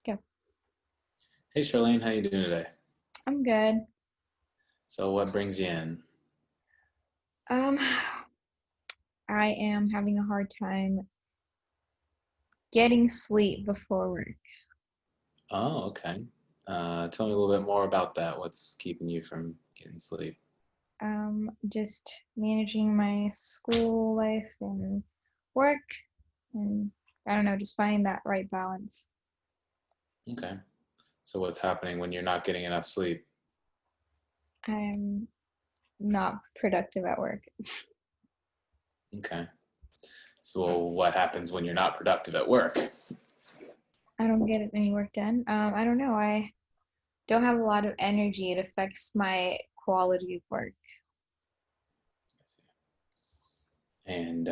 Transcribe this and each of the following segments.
Go. Hey Charlene, how you doing today? I'm good. So what brings you in? Um, I am having a hard time getting sleep before work. Oh, okay. Tell me a little bit more about that. What's keeping you from getting sleep? Just managing my school life and work, and I don't know, just finding that right balance. Okay. So what's happening when you're not getting enough sleep? I'm not productive at work. Okay. So what happens when you're not productive at work? I don't get any work done. I don't know. I don't have a lot of energy. It affects my quality of work. And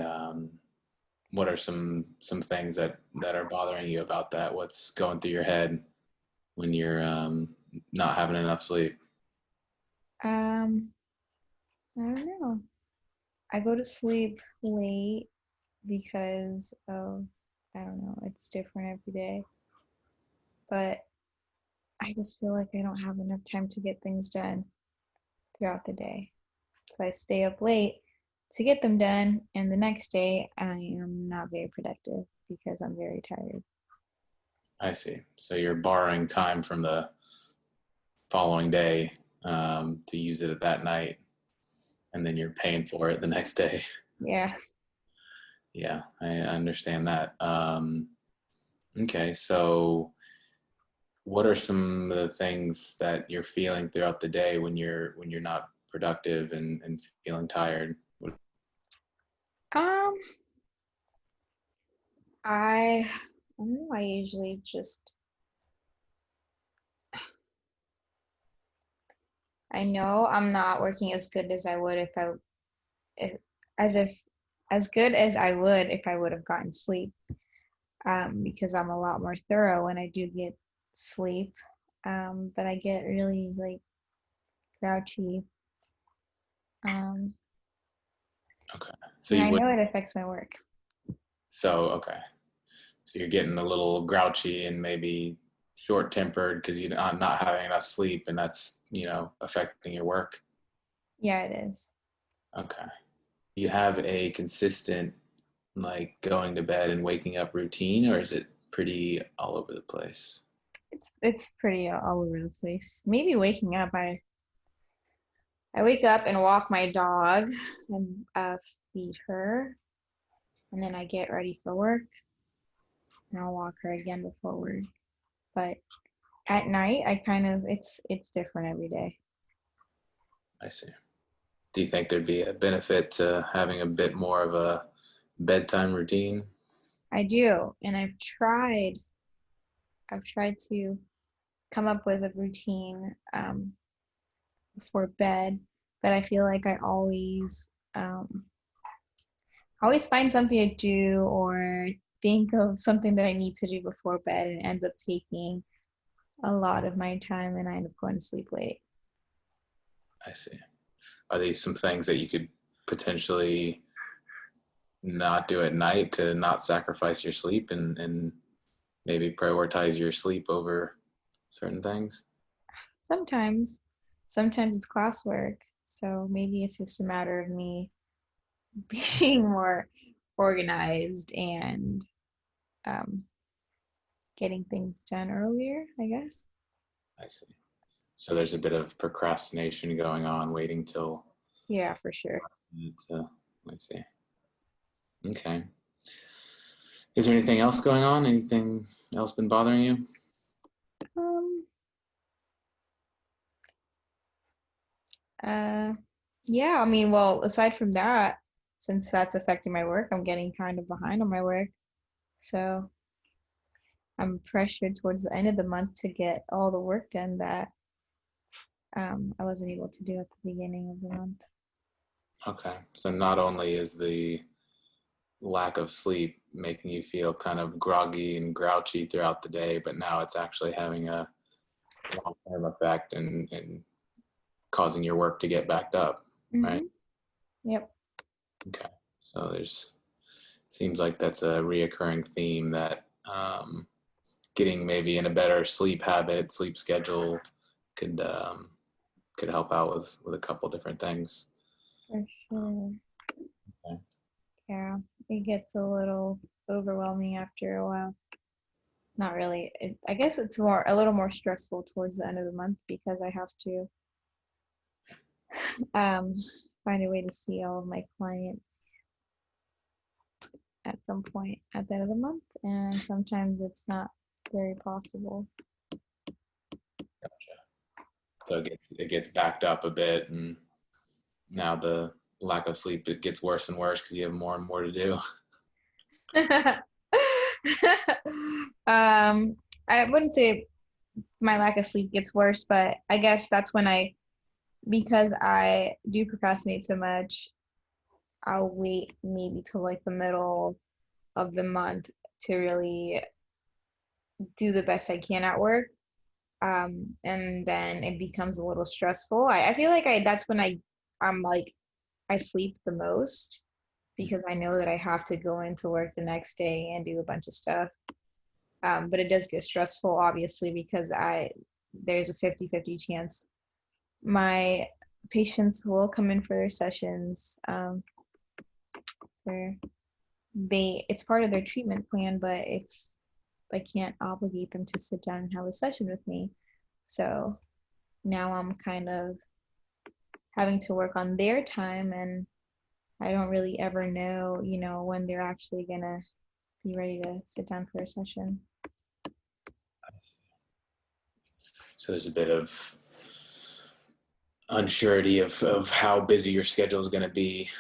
what are some things that are bothering you about that? What's going through your head when you're not having enough sleep? Um, I don't know. I go to sleep late because of, I don't know, it's different every day. But I just feel like I don't have enough time to get things done throughout the day. So I stay up late to get them done, and the next day I am not very productive because I'm very tired. I see. So you're borrowing time from the following day to use it at that night, and then you're paying for it the next day. Yeah. Yeah, I understand that. Okay, so what are some of the things that you're feeling throughout the day when you're not productive and feeling tired? Um, I don't know, I usually just I know I'm not working as good as I would as if as good as I would if I would have gotten sleep. Because I'm a lot more thorough when I do get sleep. But I get really like grouchy. Um, Okay, so and you I would know it affects my work. so okay, so you're getting a little grouchy and maybe short tempered because you're not having enough sleep, and that's affecting your work. Yeah, it is. Okay, you have a consistent like going to bed and waking up routine, or is it pretty all over the place? It's pretty all over the place. Maybe waking up, I wake up and walk my dog and feed her, and then I get ready for work and I'll walk her again before work. But at night, I kind of it's different every day. I see. Do you think there'd be a benefit to having a bit more of a bedtime routine? I do, and I've tried to come up with a routine before bed, but I feel like I always find something to do or think of something that I need to do before bed, and it ends up taking a lot of my time, and I end up going to sleep late. I see. Are these some things that you could potentially not do at night to not sacrifice your sleep and maybe prioritize your sleep over certain things? Sometimes, sometimes it's classwork, so maybe it's just a matter of me being more organized and um, getting things done earlier, I guess. I see. So there's a bit of procrastination going on, waiting till Yeah, for sure. to, I see. Okay. Is there anything else going on? Anything else been bothering you? Um, uh, yeah, I mean, well, aside from that, since that's affecting my work, I'm getting kind of behind on my work. So I'm pressured towards the end of the month to get all the work done that I wasn't able to do at the beginning of the month. Okay. So not only is the lack of sleep making you feel kind of groggy and grouchy throughout the day, but now it's actually having a long-term effect and causing your work to get backed up, right? Mm-hmm. Yep. Okay. So there's seems like that's a reoccurring theme that getting maybe in a better sleep habit, sleep schedule could help out with a couple different things. For sure. Okay. Yeah, it gets a little overwhelming after a while. Not really. I guess it's a little more stressful towards the end of the month because I have to um, find a way to see all of my clients at some point at the end of the month, and sometimes it's not very possible. So it gets backed up a bit, and now the lack of sleep, it gets worse and worse because you have more and more to do. um, I wouldn't say my lack of sleep gets worse, but I guess that's when because I do procrastinate so much, I'll wait maybe till like the middle of the month to really do the best I can at work. And then it becomes a little stressful. I feel like that's when I'm like I sleep the most because I know that I have to go into work the next day and do a bunch of stuff. But it does get stressful, obviously, because there's a 50-50 chance my patients will come in for their sessions where it's part of their treatment plan, but I can't obligate them to sit down and have a session with me. So now I'm kind of having to work on their time, and I don't really ever know, when they're actually gonna be ready to sit down for a session. So there's a bit of unsurety of how busy your schedule is going to be.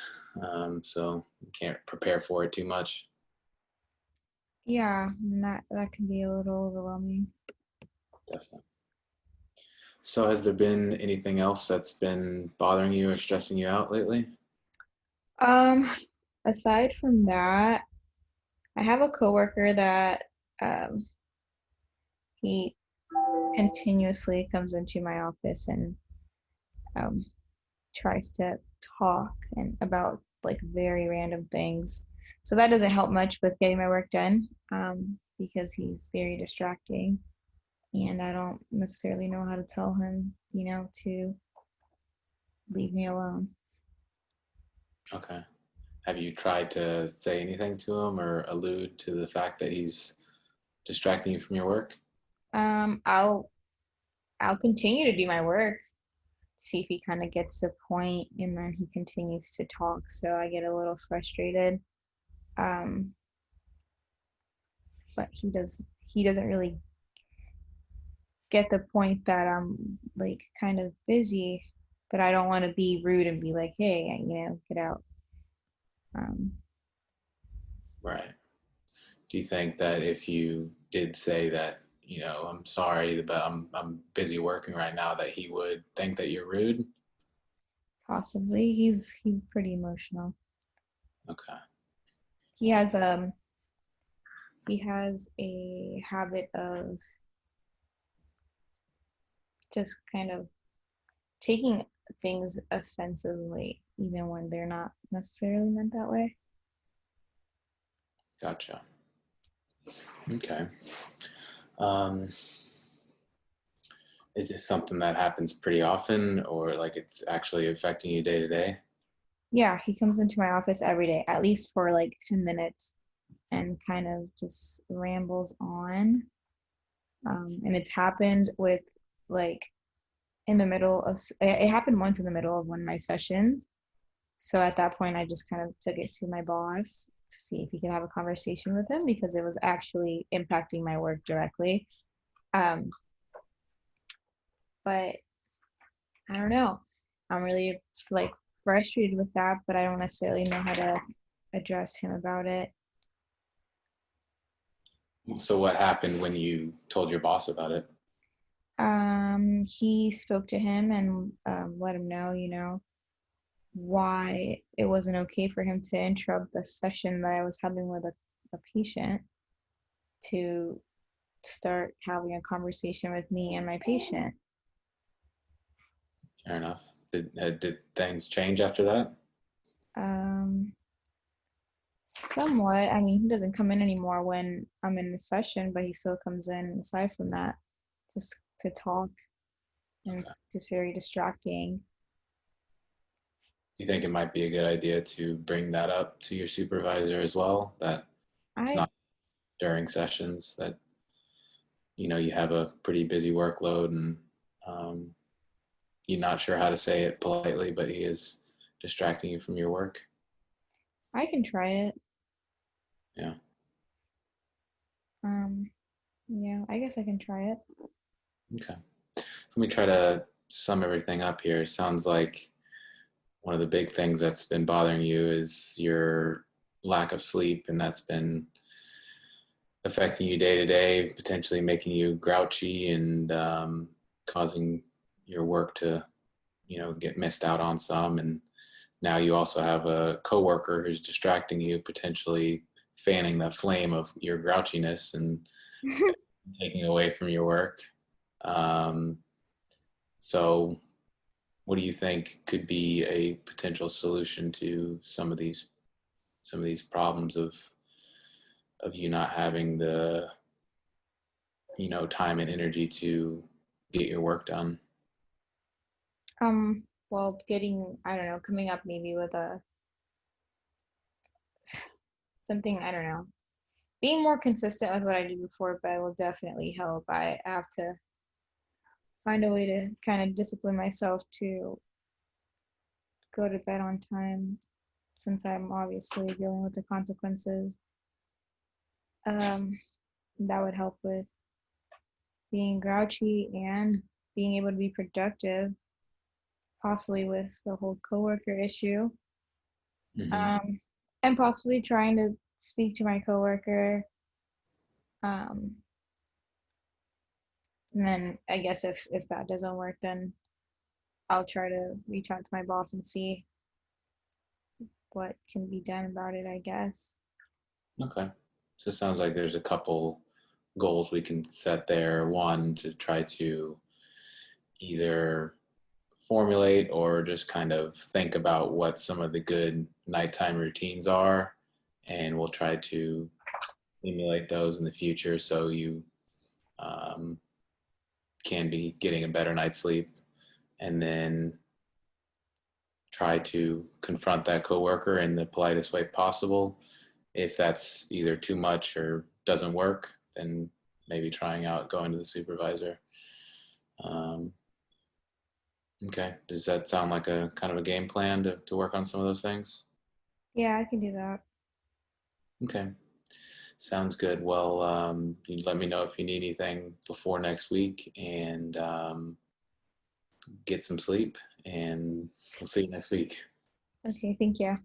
So you can't prepare for it too much. Yeah, and that can be a little overwhelming. Definitely. So has there been anything else that's been bothering you or stressing you out lately? Um, Aside from that, I have a coworker that um, he continuously comes into my office and um, tries to talk and about like very random things. So that doesn't help much with getting my work done because he's very distracting, and I don't necessarily know how to tell him, to leave me alone. Okay. Have you tried to say anything to him or allude to the fact that he's distracting you from your work? I'll continue to do my work, see if he kind of gets the point, and then he continues to talk. So I get a little frustrated. Um, but he doesn't really get the point that I'm like kind of busy, but I don't want to be rude and be like, hey, get out. Um, Right. Do you think that if you did say that, I'm sorry, but I'm busy working right now, that he would think that you're rude? Possibly. He's pretty emotional. Okay. He has a habit of just kind of taking things offensively, even when they're not necessarily meant that way. Gotcha. Okay. Um, is this something that happens pretty often, or like it's actually affecting you day to day? Yeah, he comes into my office every day, at least for like 10 minutes, and kind of just rambles on. And it's happened with like in the middle of, it happened once in the middle of one of my sessions. So at that point, I just kind of took it to my boss to see if he could have a conversation with him because it was actually impacting my work directly. Um, but I don't know. I'm really like frustrated with that, but I don't necessarily know how to address him about it. So what happened when you told your boss about it? He spoke to him and let him know, why it wasn't okay for him to interrupt the session that I was having with a patient to start having a conversation with me and my patient. Fair enough. Did things change after that? Um, Somewhat. I mean, he doesn't come in anymore when I'm in the session, but he still comes in aside from that, just to talk, and Okay. it's just very distracting. Do you think it might be a good idea to bring that up to your supervisor as well? That it's I not during sessions that you have a pretty busy workload and um, you're not sure how to say it politely, but he is distracting you from your work. I can try it. Yeah. Um, yeah, I guess I can try it. Okay. So let me try to sum everything up here. It sounds like one of the big things that's been bothering you is your lack of sleep, and that's been affecting you day to day, potentially making you grouchy and causing your work to, get missed out on some. And now you also have a coworker who's distracting you, potentially fanning the flame of your grouchiness and taking away from your work. Um, so, what do you think could be a potential solution to some of these problems of you not having the time and energy to get your work done? Well, I don't know, coming up maybe with a something, I don't know, being more consistent with what I did before bed will definitely help. I have to find a way to kind of discipline myself to go to bed on time since I'm obviously dealing with the consequences. Um, that would help with being grouchy and being able to be productive, possibly with the whole coworker issue. Hmm. Um, and possibly trying to speak to my coworker. Um, and then I guess if that doesn't work, then I'll try to reach out to my boss and see what can be done about it, I guess. Okay. So it sounds like there's a couple goals we can set there. One, to try to either formulate or just kind of think about what some of the good nighttime routines are, and we'll try to emulate those in the future so you um, can be getting a better night's sleep. And then try to confront that coworker in the politest way possible. If that's either too much or doesn't work, then maybe trying out going to the supervisor. Um, okay. Does that sound like a kind of a game plan to work on some of those things? Yeah, I can do that. Okay. Sounds good. Well, you let me know if you need anything before next week and get some sleep, and we'll see you next week. Okay, thank you.